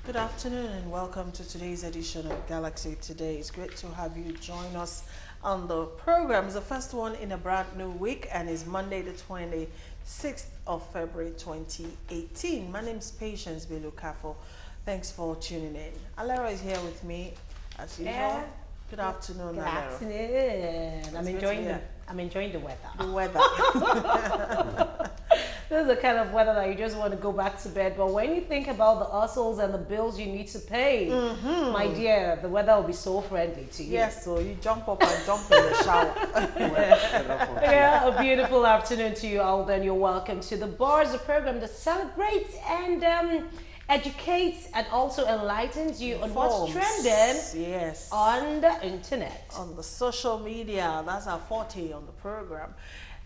Good afternoon and welcome to today's edition of Galaxy Today. It's great to have you join us on the program. It's the first one in a brand new week and it's Monday the 26th of February 2018. My name is Patience Belukafo. Thanks for tuning in. Alera is here with me as usual. Yeah. Good afternoon, Good Alera. afternoon. I'm enjoying the weather. The weather. This is the kind of weather that you just want to go back to bed. But when you think about the hustles and the bills you need to pay, my dear, the weather will be so friendly to you. Yes, so you jump up and jump in the shower. Yeah, a beautiful afternoon to you all. Then you're welcome to The Bars, the program that celebrates and educates and also enlightens you on what's trending on the internet. On the social media, that's our forte on the program.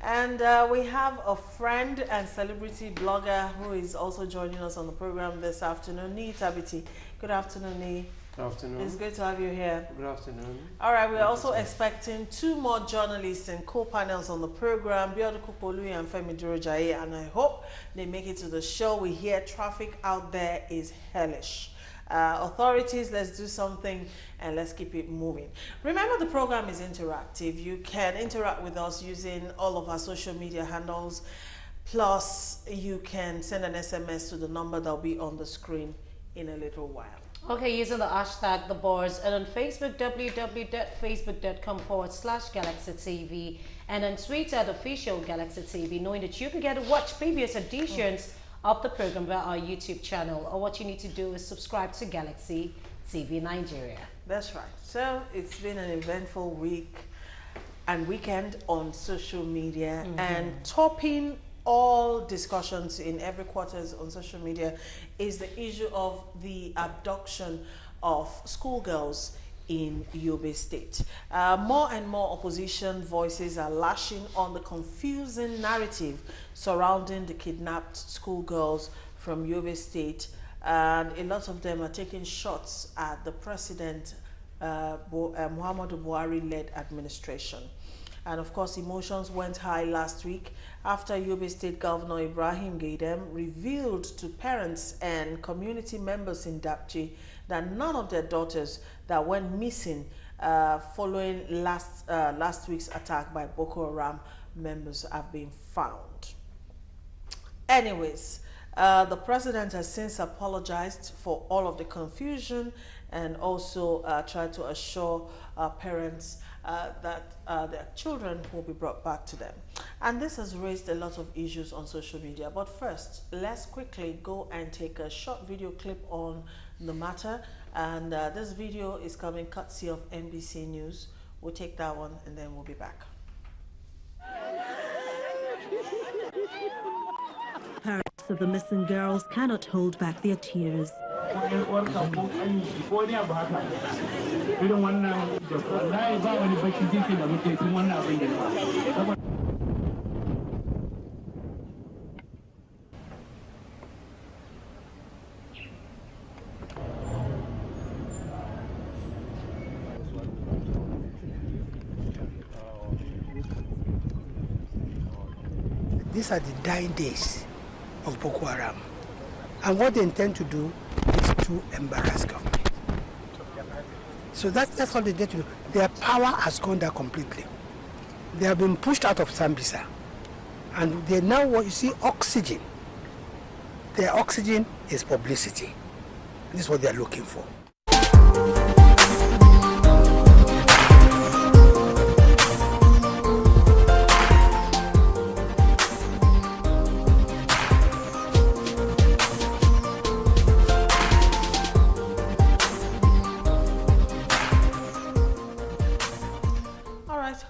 And we have a friend and celebrity blogger who is also joining us on the program this afternoon, Nee Tabiti. Good afternoon, Nee. Good afternoon. It's great to have you here. Good afternoon. All right, we're also expecting two more journalists and co-panels on the program, Biodu Kupolu and Femi Durojaye, and I hope they make it to the show. We hear traffic out there is hellish. Authorities, let's do something and let's keep it moving. Remember, the program is interactive. You can interact with us using all of our social media handles. Plus, you can send an SMS to the number that will be on the screen in a little while. Okay, using the hashtag The Bars, and on Facebook, www.facebook.com/Galaxy TV, and on Twitter at official Galaxy TV, knowing that you can get to watch previous editions of the program via our YouTube channel. Or what you need to do is subscribe to Galaxy TV Nigeria. That's right. So it's been an eventful week and weekend on social media, and topping all discussions in every quarters on social media is the issue of the abduction of schoolgirls in Yobe State. More and more opposition voices are lashing on the confusing narrative surrounding the kidnapped schoolgirls from Yobe State, and a lot of them are taking shots at the President Muhammadu Buhari-led administration. And of course, emotions went high last week after Yobe State Governor Ibrahim Gaidam revealed to parents and community members in Dapchi that none of their daughters that went missing following last week's attack by Boko Haram members have been found. Anyways, the president has since apologized for all of the confusion and also tried to assure parents that their children will be brought back to them. And this has raised a lot of issues on social media. But first, let's quickly go and take a short video clip on the matter. And this video is coming courtesy of NBC News. We'll take that one and then we'll be back. Parents of the missing girls cannot hold back their tears. These are the dying days of Boko Haram. And what they intend to do is to embarrass government. So that's all they get to do. Their power has gone down completely. They have been pushed out of Sambisa. And they now want, you see, oxygen. Their oxygen is publicity. This is what they are looking for.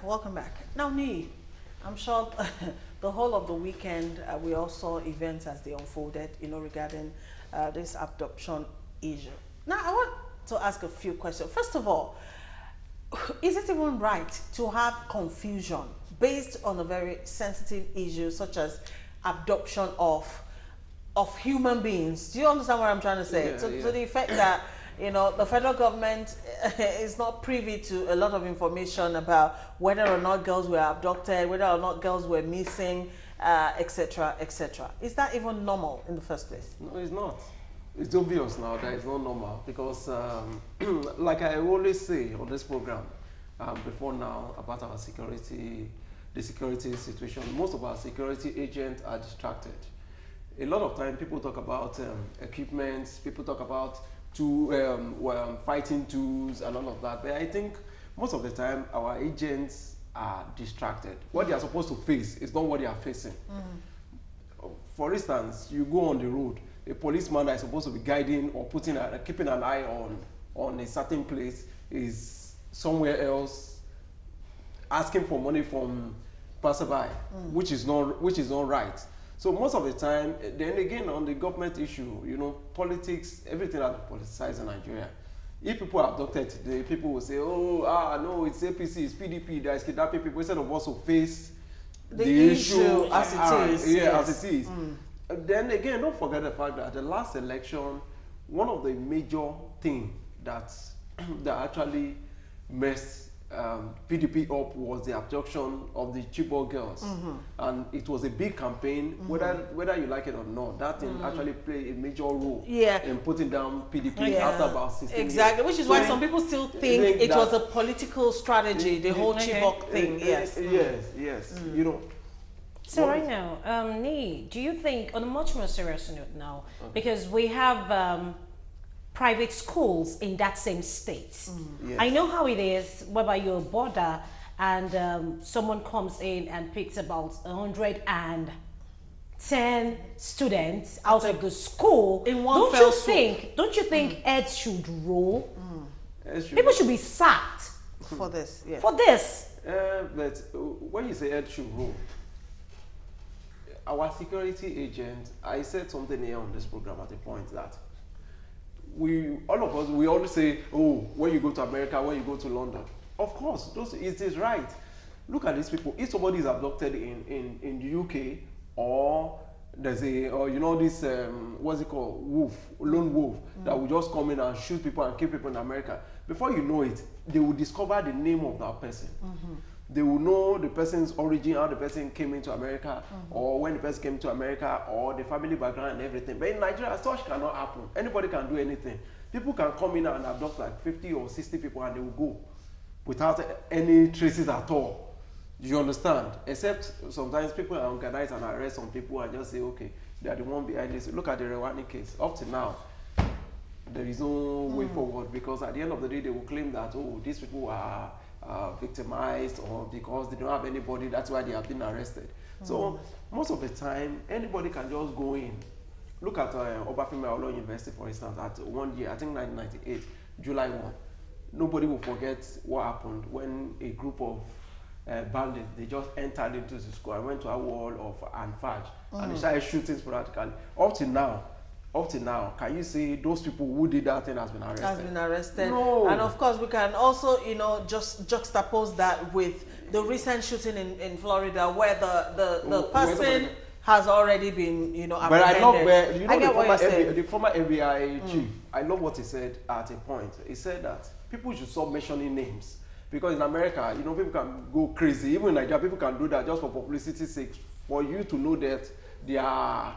Welcome back. Now, Nee, I'm sure the whole of the weekend we all saw events as they unfolded, regarding this abduction issue. Now, I want to ask a few questions. First of all, is it even right to have confusion based on a very sensitive issue such as abduction of human beings? Do you understand what I'm trying to say? To the effect that the federal government is not privy to a lot of information about whether or not girls were abducted, whether or not girls were missing, etc., etc. Is that even normal in the first place? No, it's not. It's obvious now that it's not normal because, like I always say on this program, before now about our security, the security situation, most of our security agents are distracted. A lot of time people talk about equipment, people talk about fighting tools and all of that, but I think most of the time our agents are distracted. What they are supposed to face is not what they are facing. For instance, you go on the road, a policeman that is supposed to be guiding or keeping an eye on a certain place is somewhere else asking for money from passerby, which is not right. So most of the time, then again on the government issue, you know, politics, everything has been politicized in Nigeria. If people are abducted today, people will say, oh, no, it's APC, it's PDP that is kidnapping people, instead of us to face the issue as it is. Yeah, as it is. Then again, don't forget the fact that the last election, one of the major things that actually messed PDP up was the abduction of the Chibok girls, and it was a big campaign. Whether you like it or not, that thing actually played a major role in putting down PDP after about 16 exactly, years. which is why some people still think it was a political strategy, the whole Chibok thing. Yes, you know. So right now, Nee, do you think, on a much more serious note now, because we have private schools in that same state. Yes. I know how it is, whereby you're a border and someone comes in and picks about 110 students out of the school. In one don't fell you swoop. Don't you think heads should roll? Should People should be sacked for this. Yeah. for this. But when you say head should roll, our security agent, I said something here on this program at a point that all of us, we always say, oh, when you go to America, when you go to London. Of course, it is right. Look at these people. If somebody is abducted in the UK, or there's this, what's it called, lone wolf, that will just come in and shoot people and kill people in America. Before you know it, they will discover the name of that person. They will know the person's origin, how the person came into America, or when the person came to America, or the family background and everything. But in Nigeria, such cannot happen. Anybody can do anything. People can come in and abduct like 50 or 60 people and they will go without any traces at all. Do you understand? Except sometimes people are organized and arrest some people and just say, okay, they are the one behind this. Look at the Rwanda case. Up to now, there is no way forward, because at the end of the day, they will claim that, oh, these people are victimized, or because they don't have anybody, that's why they have been arrested. So most of the time, anybody can just go in. Look at Obafemi Awolowo University, for instance, at 1 year, I think 1998, July 1. Nobody will forget what happened when a group of bandits, they just entered into the school and went to a wall of Anfaj, and they started shooting sporadically. Up to now, can you say those people who did that thing has been arrested? No. And of course, we can also, just juxtapose that with the recent shooting in Florida, where the person has already been, apprehended. But I love where, the former FBI chief, I love what he said at a point. He said that people should stop mentioning names. Because in America, people can go crazy. Even in Nigeria, people can do that just for publicity's sake. For you to know that they are,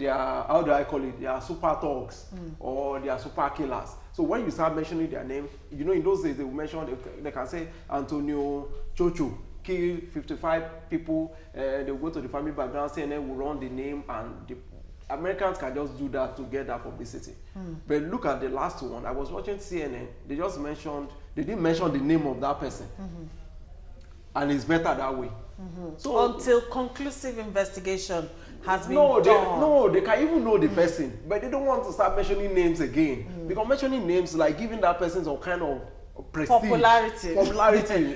how do I call it? They are super thugs or they are super killers. So when you start mentioning their name, in those days they will mention, they can say Antonio Chocho killed 55 people. They will go to the family background, CNN will run the name, and the Americans can just do that to get that publicity. But look at the last one. I was watching CNN. They didn't mention the name of that person, and it's better that way. So until conclusive investigation has been done. They can even know the person, but they don't want to start mentioning names again, because mentioning names like giving that person some kind of prestige, popularity.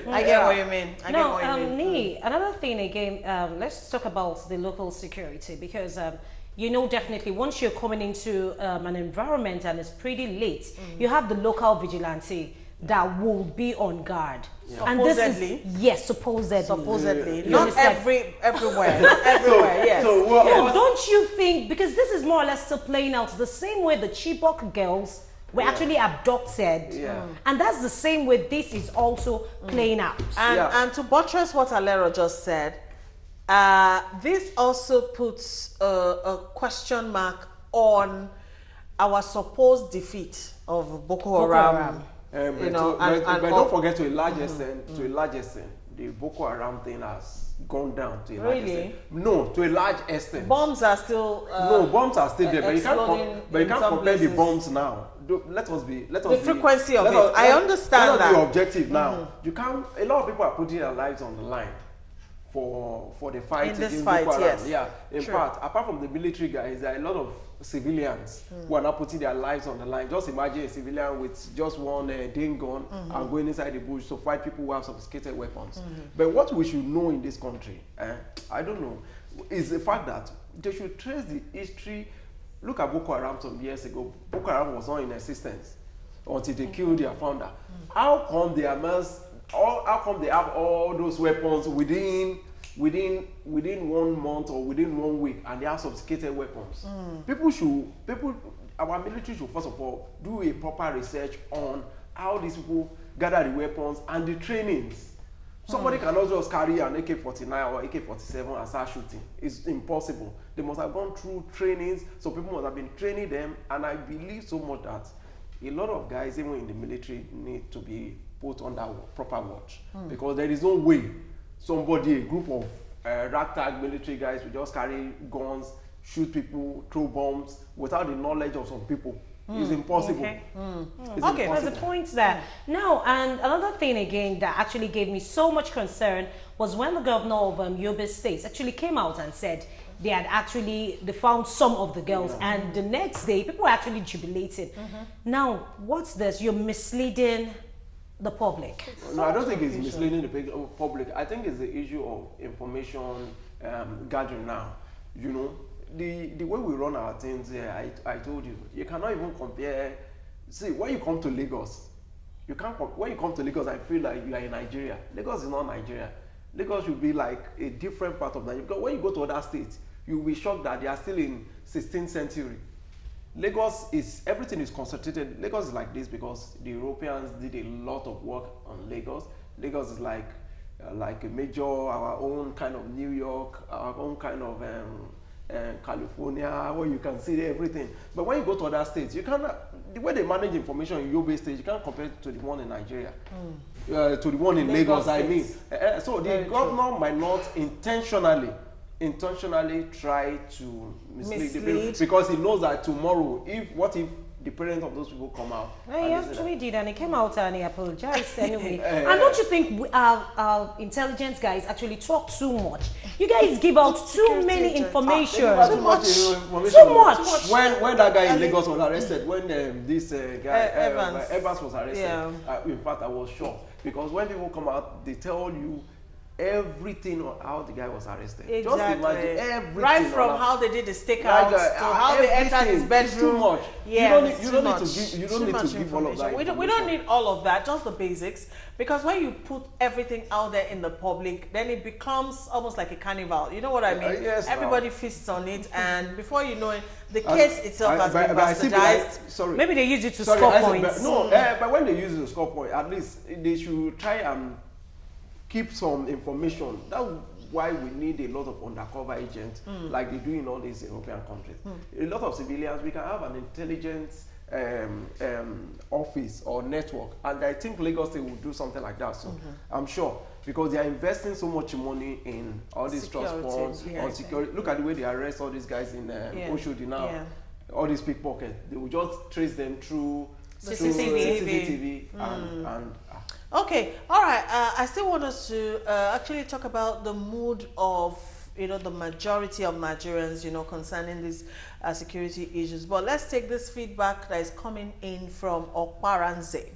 I get what you mean. Nee, another thing again, let's talk about the local security, because definitely once you're coming into an environment and it's pretty late, you have the local vigilante that will be on guard. And supposedly? Supposedly. Not everywhere. Not everywhere, yes. Don't you think, because this is more or less still playing out the same way the Chibok girls were actually abducted, and that's the same way this is also playing out. And to buttress what Alero just said, this also puts a question mark on our supposed defeat of Boko Haram. You know, but don't forget, to a large extent, the Boko Haram thing has gone down to a large extent. No, to a large extent. Bombs are still no, bombs are still there, but you can't compare the bombs now. Let us be the frequency of it. I understand that. Let us be objective now. You can't. A lot of people are putting their lives on the line for the fight in this fight. Yes. Yeah. In fact, apart from the military guys, there are a lot of civilians who are not putting their lives on the line. Just imagine a civilian with just one ding gun and going inside the bush to fight people who have sophisticated weapons. But what we should know in this country, I don't know, is the fact that they should trace the history. Look at Boko Haram some years ago. Boko Haram was not in existence until they killed their founder. How come they amass? How come they have all those weapons within 1 month or within 1 week, and they have sophisticated weapons? Our military should first of all do a proper research on how these people gather the weapons and the trainings. Somebody cannot just carry an AK-49 or AK-47 and start shooting. It's impossible. They must have gone through trainings, so people must have been training them, and I believe so much that a lot of guys, even in the military, need to be put under proper watch, because there is no way a group of ragtag military guys will just carry guns, shoot people, throw bombs without the knowledge of some people. It's impossible. Okay, okay, there's a point there. Now, and another thing again that actually gave me so much concern was when the governor of Yobe State actually came out and said they found some of the girls, and the next day people were actually jubilated. Now, what's this? You're misleading the public. No, I don't think it's misleading the public. I think it's the issue of information gathering now. You know, the way we run our things here, I told you, you cannot even compare. See, when you come to Lagos, when you come to Lagos, I feel like you are in Nigeria. Lagos is not Nigeria. Lagos should be like a different part of Nigeria. Because when you go to other states, you'll be shocked that they are still in 16th century. Lagos everything is concentrated. Lagos is like this because the Europeans did a lot of work on Lagos. Lagos is like a major, our own kind of New York, our own kind of California, where you can see everything. But when you go to other states, you cannot. The way they manage information in Yobe State, you can't compare it to the one in Nigeria, to the one in Lagos. I mean, so the governor might not intentionally try to mislead the people, because he knows that tomorrow, what if the parents of those people come out? No, he actually did, and he came out and he apologized anyway. And don't you think our intelligence guys actually talk too much? You guys give out too many information. Too much. When that guy in Lagos was arrested, when this guy Evans was arrested, in fact I was shocked, because when people come out, they tell you everything on how the guy was arrested. Exactly. Just imagine everything. Right from how they did the stakeout to how they entered his bedroom. Too much. Yeah, you don't need to give all of that. We don't need all of that, just the basics. Because when you put everything out there in the public, then it becomes almost like a carnival. You know what I mean? Yes, everybody feasts on it, and before you know it, the case itself has been bastardized. Maybe they use it to score points. But when they use it to score points, at least they should try and keep some information. That's why we need a lot of undercover agents, like they do in all these European countries. A lot of civilians, we can have an intelligence office or network, and I think Lagos State will do something like that. So I'm sure, because they are investing so much money in all these trust funds on security. Look at the way they arrest all these guys in Oshodi now. All these pickpockets, they will just trace them through CCTV and okay, all right. I still want us to actually talk about the mood of, the majority of Nigerians, concerning these security issues. But let's take this feedback that is coming in from Okparanze.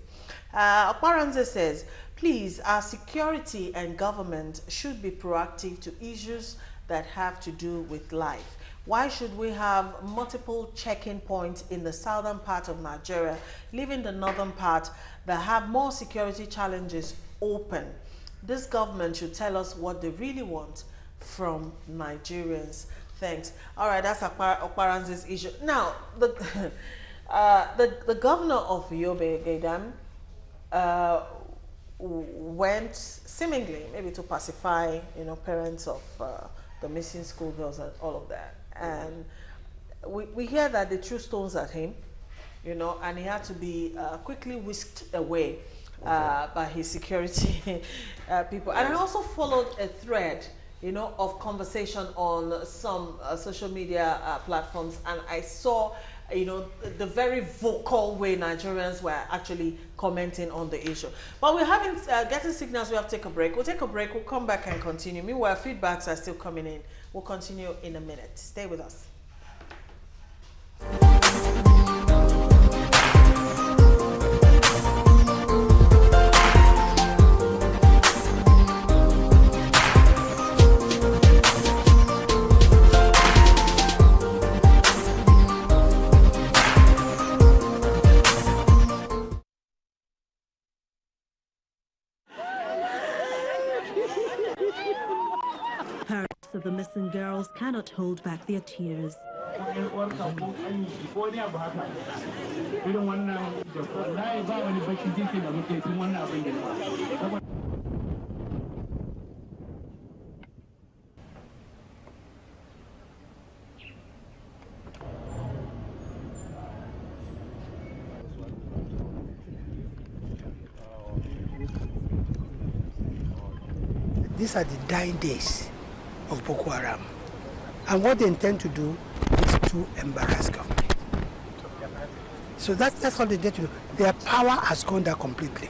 Okparanze says, please, our security and government should be proactive to issues that have to do with life. Why should we have multiple check-in points in the southern part of Nigeria, leaving the northern part that have more security challenges open? This government should tell us what they really want from Nigerians. Thanks. All right, that's Okparanze's issue. Now, the governor of Yobe, Gaydam, went seemingly maybe to pacify, parents of the missing schoolgirls and all of that. And we hear that they threw stones at him. you know, and he had to be quickly whisked away by his security people. And I also followed a thread, you know, of conversation on some social media platforms, and I saw, you know, the very vocal way Nigerians were actually commenting on the issue. But we're having getting signals. We have to take a break. We'll take a break. We'll come back and continue. Meanwhile, feedbacks are still coming in. We'll continue in a minute. Stay with us. Parents of the missing girls cannot hold back their tears. These are the dying days of Boko Haram. And what they intend to do is to embarrass government. So that's all they did to do. Their power has gone down completely.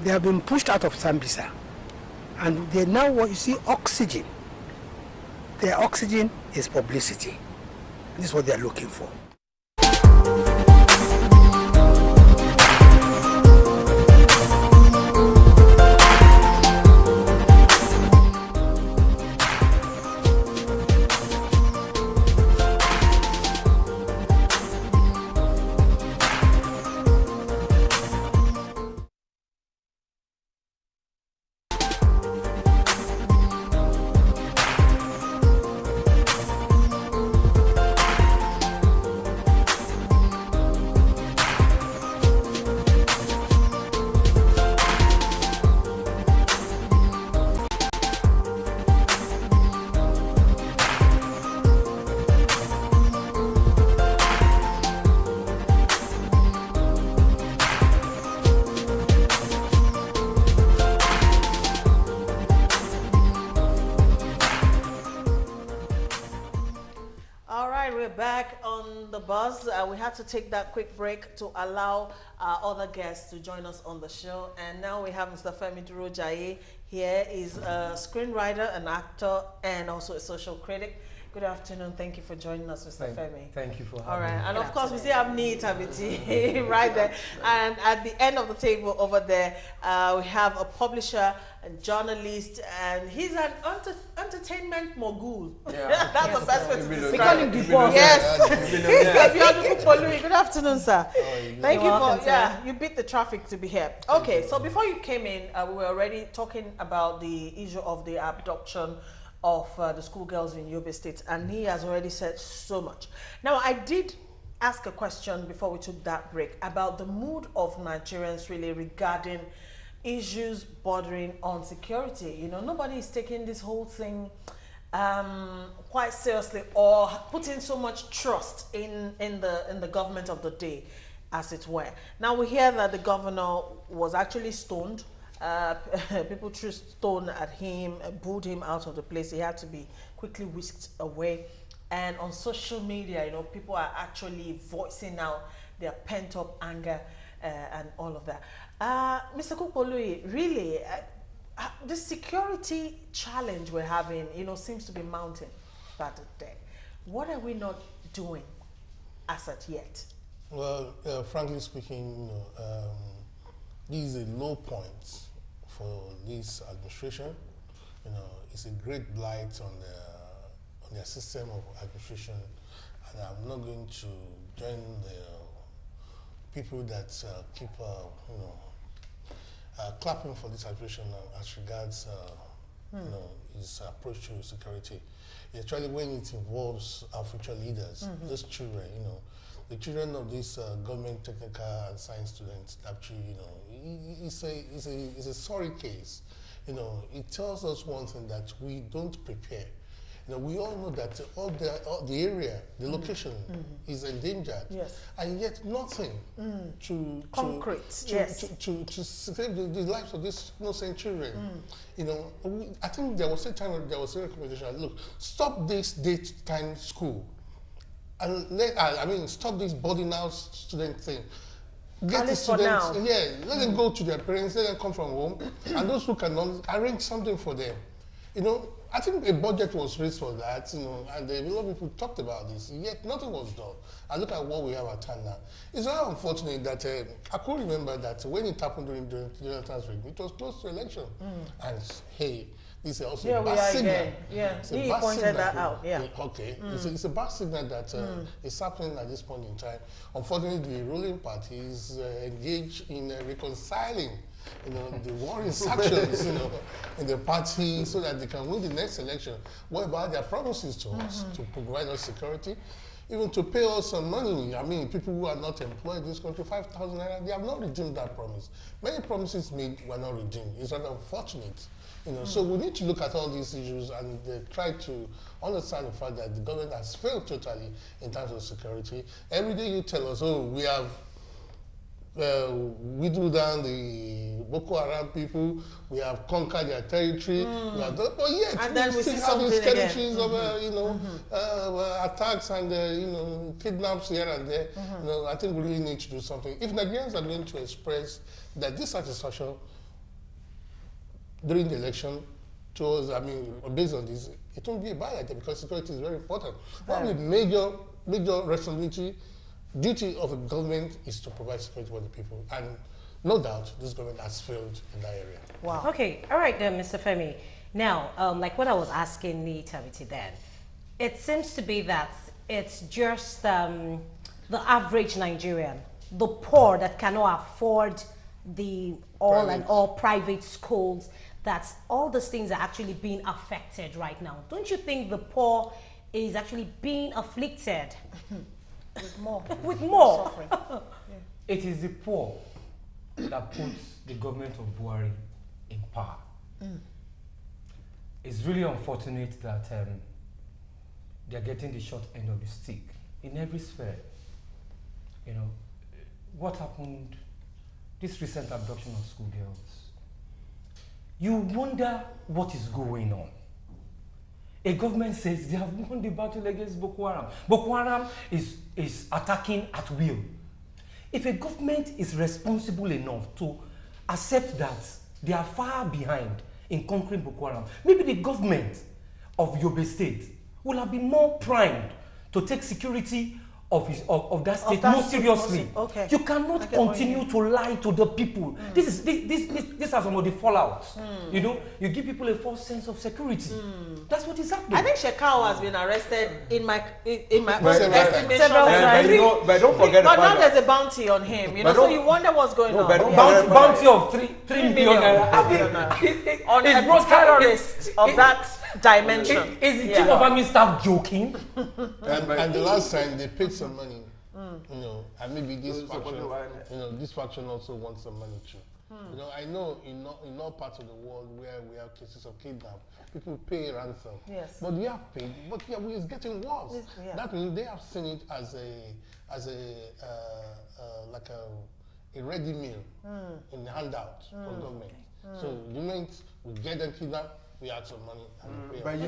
They have been pushed out of Sambisa. And they now want, you see, oxygen. Their oxygen is publicity. This is what they are looking for. Back on the bus. We had to take that quick break to allow other guests to join us on the show. And now we have Mr. Femi Duro-Jaye here. He's a screenwriter, an actor, and also a social critic. Good afternoon. Thank you for joining us, Mr. Femi. Thank you for having me. All right. And of course, we still have Nii Tabiti right there. And at the end of the table over there, we have a publisher and journalist, and he's an entertainment mogul. Yeah. That's the best way to describe We call him the boss. Yes. He's Abiodun Kupolui. Good afternoon, sir. Thank you welcome, for, sir. you beat the traffic to be here. Okay, so before you came in, we were already talking about the issue of the abduction of the schoolgirls in Yobe State, and he has already said so much. Now, I did ask a question before we took that break about the mood of Nigerians really regarding issues bordering on security. You know, nobody is taking this whole thing quite seriously or putting so much trust in the government of the day, as it were. Now we hear that the governor was actually stoned. People threw stone at him, booed him out of the place. He had to be quickly whisked away. And on social media, you know, people are actually voicing out their pent-up anger and all of that. Mr. Kupolui, really, the security challenge we're having, you know, seems to be mounting by the day. What are we not doing as at yet? Well, frankly speaking, this is a low point for this administration. You know, it's a great blight on their system of administration, and I'm not going to join the people that keep, clapping for this administration as regards, you know, his approach to security. Actually, when it involves our future leaders, those children, you know, the children of these government technical and science students, actually, you know, it's a sorry case. You know, it tells us one thing, that we don't prepare. You know, we all know that all the area, the location is endangered. Yes. And yet nothing Concrete, to save the lives of these innocent children. You know, I think there was a time when there was a recommendation, look, stop this daytime school. And stop this boarding house student thing. Get the students, let them go to their parents, let them come from home, and those who cannot, arrange something for them. You know, I think a budget was raised for that, you know, and a lot of people talked about this, yet nothing was done. And look at what we have at hand now. It's very unfortunate that I could remember that when it happened during Jonathan's reign, it was close to election. And hey, this is also a bad signal. He pointed that out. Okay, it's a bad signal that is happening at this point in time. Unfortunately, the ruling party is engaged in reconciling, you know, the warring factions, you know, in the party so that they can win the next election. What about their promises to us to provide us security, even to pay us some money? I mean, people who are not employed in this country, 5,000 naira, they have not redeemed that promise. Many promises made were not redeemed. It's rather unfortunate. You know, so we need to look at all these issues and try to understand the fact that the government has failed totally in terms of security. Every day you tell us, oh, we have whittled down the Boko Haram people, we have conquered their territory, we have done, but yet and then we still see have these territories again. of attacks and kidnaps here and there. You know, I think we really need to do something. If Nigerians are going to express that dissatisfaction during the election towards, based on this, it won't be a bad idea because security is very important. One of the major responsibility, duty of a government is to provide security for the people. And no doubt, this government has failed in that area. Wow. Okay, all right then, Mr. Femi. Now, like what I was asking Tabiti then, it seems to be that it's just the average Nigerian, the poor that cannot afford the all private schools, that all these things are actually being affected right now. Don't you think the poor is actually being afflicted with more? With more. It is the poor that puts the government of Buhari in power. It's really unfortunate that they're getting the short end of the stick in every sphere. You know, what happened, this recent abduction of schoolgirls, you wonder what is going on. A government says they have won the battle against Boko Haram. Boko Haram is attacking at will. If a government is responsible enough to accept that they are far behind in conquering Boko Haram, maybe the government of Yobe State will have been more primed to take security of that state more seriously. Okay. You cannot continue to lie to the people. These are some of the fallouts. You know, you give people a false sense of security. That's what is happening. I think Shekau has been arrested in my own estimation. But don't forget but now there's a bounty on him. You know, so you wonder what's going on. Bounty of 3 million naira on a terrorist of that dimension. Is the chief of army staff joking? And the last time they paid some money, you know, and maybe this faction also wants some money too. You know, I know in all parts of the world where we have cases of kidnap, people pay ransom. Yes. But they have paid, but it's getting worse. That means they have seen it as a ready meal in the handout from government. So the moment we get them kidnapped, we add some money and we pay.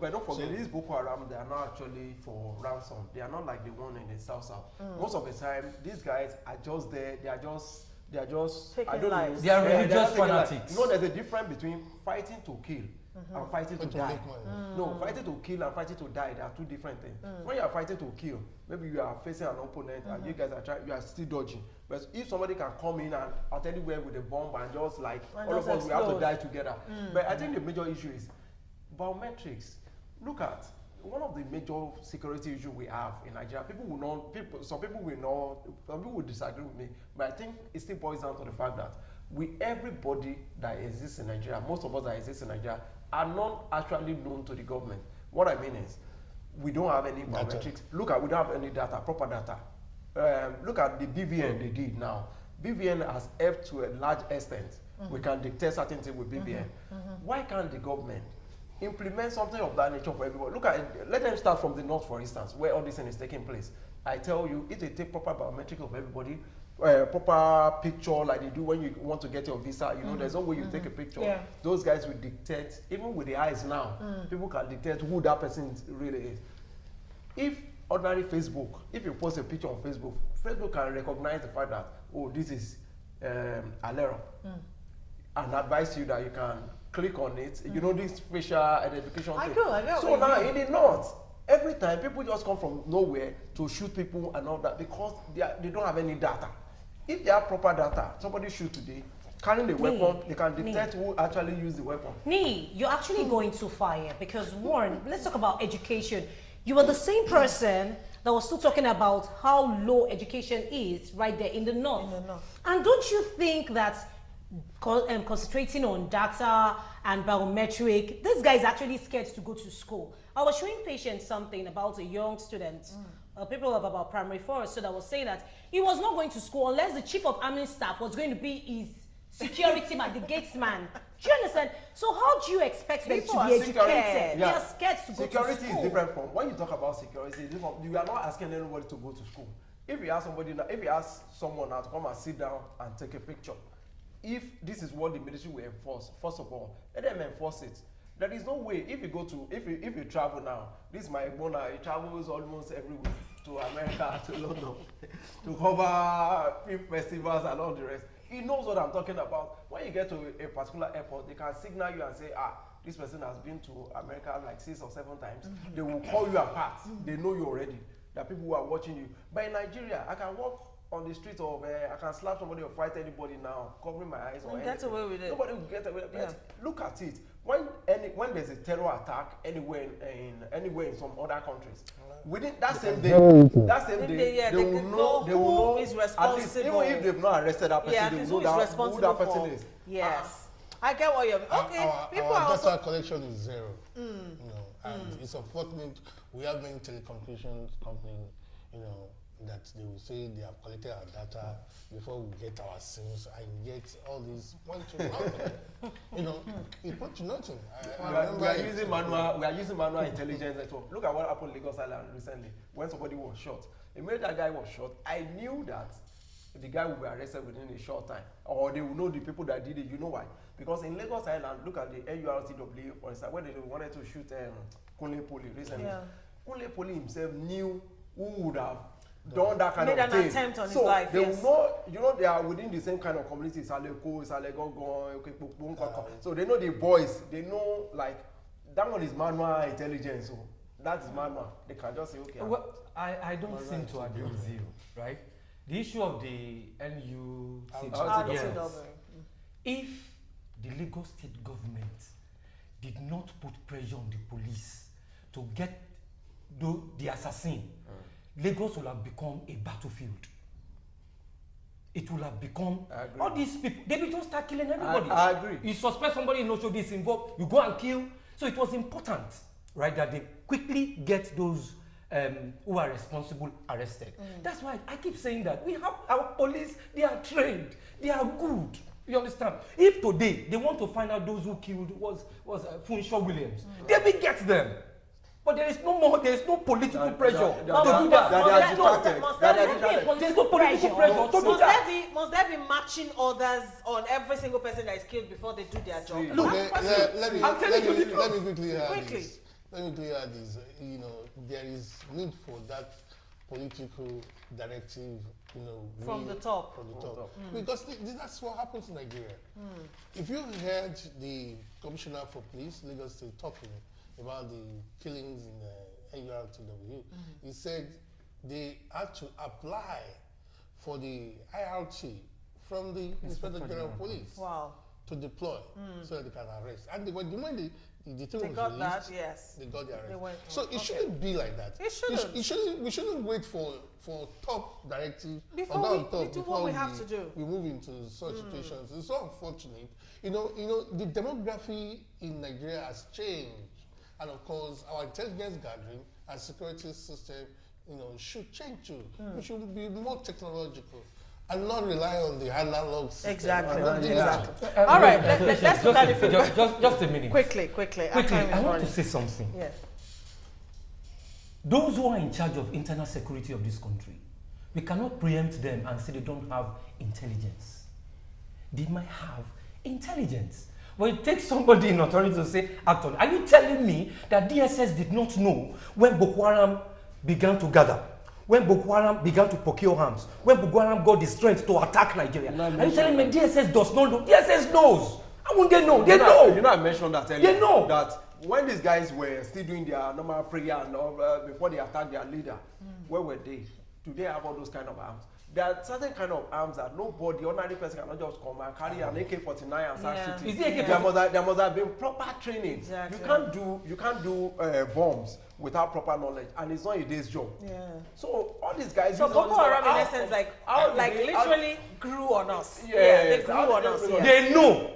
But don't forget, these Boko Haram, they are not actually for ransom. They are not like the one in the South. Most of the time, these guys are just there. They are just taking lives. They are religious fanatics. You know, there's a difference between fighting to kill and fighting to die. No, fighting to kill and fighting to die, they are two different things. When you are fighting to kill, maybe you are facing an opponent and you guys are trying, you are still dodging. But if somebody can come in and at anywhere with a bomb and just like all of us, we have to die together. But I think the major issue is biometrics. Look at one of the major security issues we have in Nigeria. Some people will disagree with me, but I think it still boils down to the fact that everybody that exists in Nigeria, most of us that exist in Nigeria, are not actually known to the government. What I mean is, we don't have any biometrics. We don't have any data, proper data. Look at the BVN they did now. BVN has helped to a large extent. We can dictate certain things with BVN. Why can't the government implement something of that nature for everybody. Look at it, let them start from the north, for instance, where all this thing is taking place. I tell you, if they take proper biometric of everybody, proper picture like they do when you want to get your visa, you know, there's no way you take a picture. Yeah. Those guys will dictate, even with the eyes now, people can dictate who that person really is. If ordinary Facebook, if you post a picture on Facebook, Facebook can recognize the fact that, oh, this is Alero, and advise you that you can click on it. You know, this facial identification thing. I get So now in the north, every time people just come from nowhere to shoot people and all that because they don't have any data. If they have proper data, somebody shoot today, carrying the weapon, they can detect who actually used the weapon. You're actually going too far here because one, let's talk about education. You are the same person that was still talking about how low education is right there in the north. And don't you think that concentrating on data and biometric, this guy is actually scared to go to school? I was showing patients something about a young student, people of about primary 4, so that was saying that he was not going to school unless the chief of army staff was going to be his security man, the gates man. Do you understand? So how do you expect them to be educated? Yeah. They are scared to go to school. Security is different from, when you talk about security, you are not asking anybody to go to school. If you ask somebody, if you ask someone now to come and sit down and take a picture, if this is what the military will enforce, first of all, let them enforce it. There is no way, if you go to, if you travel now, this is my Bona, he travels almost every week to America, to London, to cover film festivals and all the rest. He knows what I'm talking about. When you get to a particular airport, they can signal you and say, this person has been to America like 6 or 7 times. They will call you apart. They know you already. There are people who are watching you. But in Nigeria, I can walk on the street of, I can slap somebody or fight anybody now, covering my eyes or anything. Get away with it. Nobody will get away with it. Look at it. When there's a terror attack anywhere in some other countries, within that same day, they will know who is responsible. At least, even if they've not arrested that person, they will know who that person is. Yes. I get what you're people our are data also collection is zero. You know, and it's unfortunate. We have many telecommunications companies, you know, that they will say they have collected our data before we get our SIMs and get all these point to nothing. You know, it point to nothing. We are using manual intelligence network. Look at what happened in Lagos Island recently when somebody was shot. Immediately that guy was shot, I knew that the guy will be arrested within a short time, or they will know the people that did it. You know why? Because in Lagos Island, look at the NURTW, for instance, when they wanted to shoot Kunle Poli recently. Kunle Poli himself knew who would have done that kind of thing. Made an attempt on his life. They will know, you know, they are within the same kind of community, Saleko, Salegogon, so they know the boys, they know, like, that one is manual intelligence, so that is manual. They can just say, okay. Well, I don't seem to agree with you, right? The issue of the NUCW, if the Lagos state government did not put pressure on the police to get the assassin, Lagos will have become a battlefield. It will have become, all these people, they will just start killing everybody. I agree. You suspect somebody in Oshodi is involved, you go and kill. So it was important, right, that they quickly get those who are responsible arrested. That's why I keep saying that we have our police, they are trained, they are good. You understand? If today they want to find out those who killed was Funshaw Williams, they will get them. But there is no more, there is no political pressure to do that. There's no political pressure to do that. Must there be matching orders on every single person that is killed before they do their job? Look, let me quickly add this. Let me clear this. You know, there is need for that political directive, you know, from the top. Because that's what happens in Nigeria. If you heard the commissioner for police, Lagos State, talking about the killings in NURTW, he said they had to apply for the IRT from the Inspector General of Police to deploy so that they can arrest. And the moment the thing was got released, that, yes. they got the arrest. So it shouldn't be like that. It shouldn't. We shouldn't wait for top directive before we do what we have to do. We move into such situations. It's so unfortunate. You know, the demography in Nigeria has changed, and of course, our intelligence gathering and security system, you know, should change too. We should be more technological. and not rely on the analog system. Exactly. And Exactly. All right, let's look at it. Just a minute. Quickly. Quickly, Our time is I want running. to say something. Yes. Those who are in charge of internal security of this country, we cannot preempt them and say they don't have intelligence. They might have intelligence. But it takes somebody in authority to say, act on. Are you telling me that DSS did not know when Boko Haram began to gather? When Boko Haram began to procure arms? When Boko Haram got the strength to attack Nigeria? Are you telling me DSS does not know? DSS knows. How would they know? They know. You know, I mentioned that earlier. They know. That when these guys were still doing their normal prayer and all, before they attacked their leader, where were they? Do they have all those kind of arms? There are certain kind of arms that nobody, ordinary person cannot just come and carry an AK-49 and start shooting. Is it There must have been proper training. Exactly. You can't do bombs without proper knowledge, and it's not a day's job. Yeah. So all these guys. So Boko Haram, in essence, literally grew on us. Yeah, they grew on us. Yeah. They know.